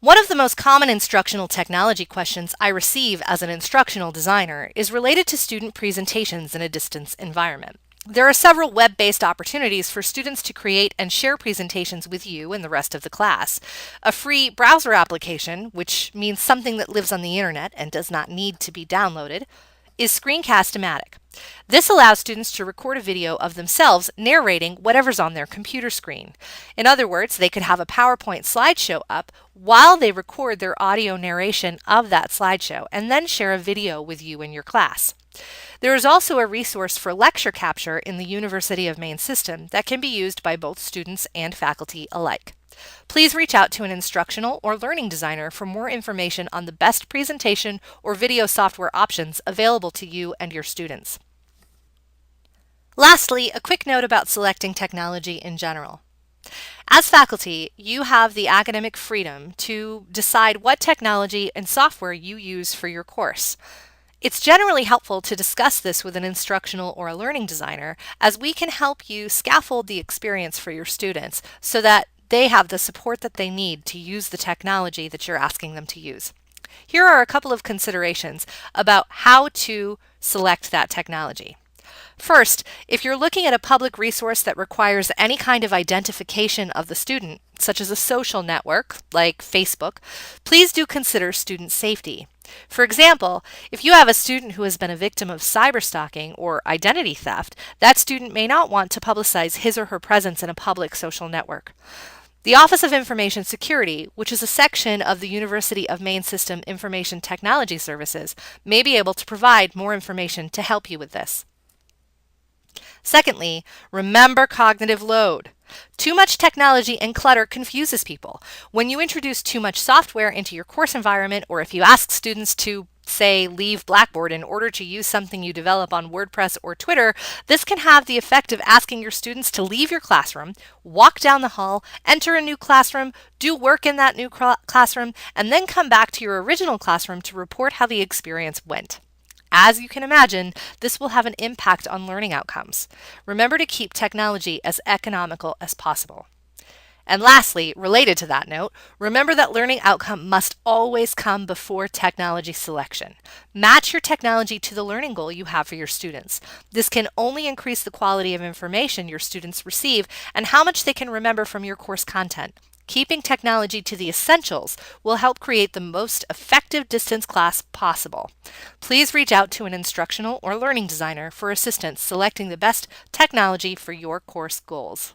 One of the most common instructional technology questions I receive as an instructional designer is related to student presentations in a distance environment. There are several web-based opportunities for students to create and share presentations with you and the rest of the class. A free browser application, which means something that lives on the internet and does not need to be downloaded, is Screencast-O-Matic. This allows students to record a video of themselves narrating whatever's on their computer screen. In other words, they could have a PowerPoint slideshow up while they record their audio narration of that slideshow and then share a video with you and your class. There is also a resource for lecture capture in the University of Maine system that can be used by both students and faculty alike. Please reach out to an instructional or learning designer for more information on the best presentation or video software options available to you and your students. Lastly, a quick note about selecting technology in general. As faculty, you have the academic freedom to decide what technology and software you use for your course. It's generally helpful to discuss this with an instructional or a learning designer, as we can help you scaffold the experience for your students so that they have the support that they need to use the technology that you're asking them to use. Here are a couple of considerations about how to select that technology. First, if you're looking at a public resource that requires any kind of identification of the student, such as a social network like Facebook, please do consider student safety. For example, if you have a student who has been a victim of cyberstalking or identity theft, that student may not want to publicize his or her presence in a public social network. The Office of Information Security, which is a section of the University of Maine System Information Technology Services, may be able to provide more information to help you with this. Secondly, remember cognitive load. Too much technology and clutter confuses people. When you introduce too much software into your course environment, or if you ask students to, say, leave Blackboard in order to use something you develop on WordPress or Twitter, this can have the effect of asking your students to leave your classroom, walk down the hall, enter a new classroom, do work in that new classroom, and then come back to your original classroom to report how the experience went. As you can imagine, this will have an impact on learning outcomes. Remember to keep technology as economical as possible. And lastly, related to that note, remember that learning outcome must always come before technology selection. Match your technology to the learning goal you have for your students. This can only increase the quality of information your students receive and how much they can remember from your course content. Keeping technology to the essentials will help create the most effective distance class possible. Please reach out to an instructional or learning designer for assistance selecting the best technology for your course goals.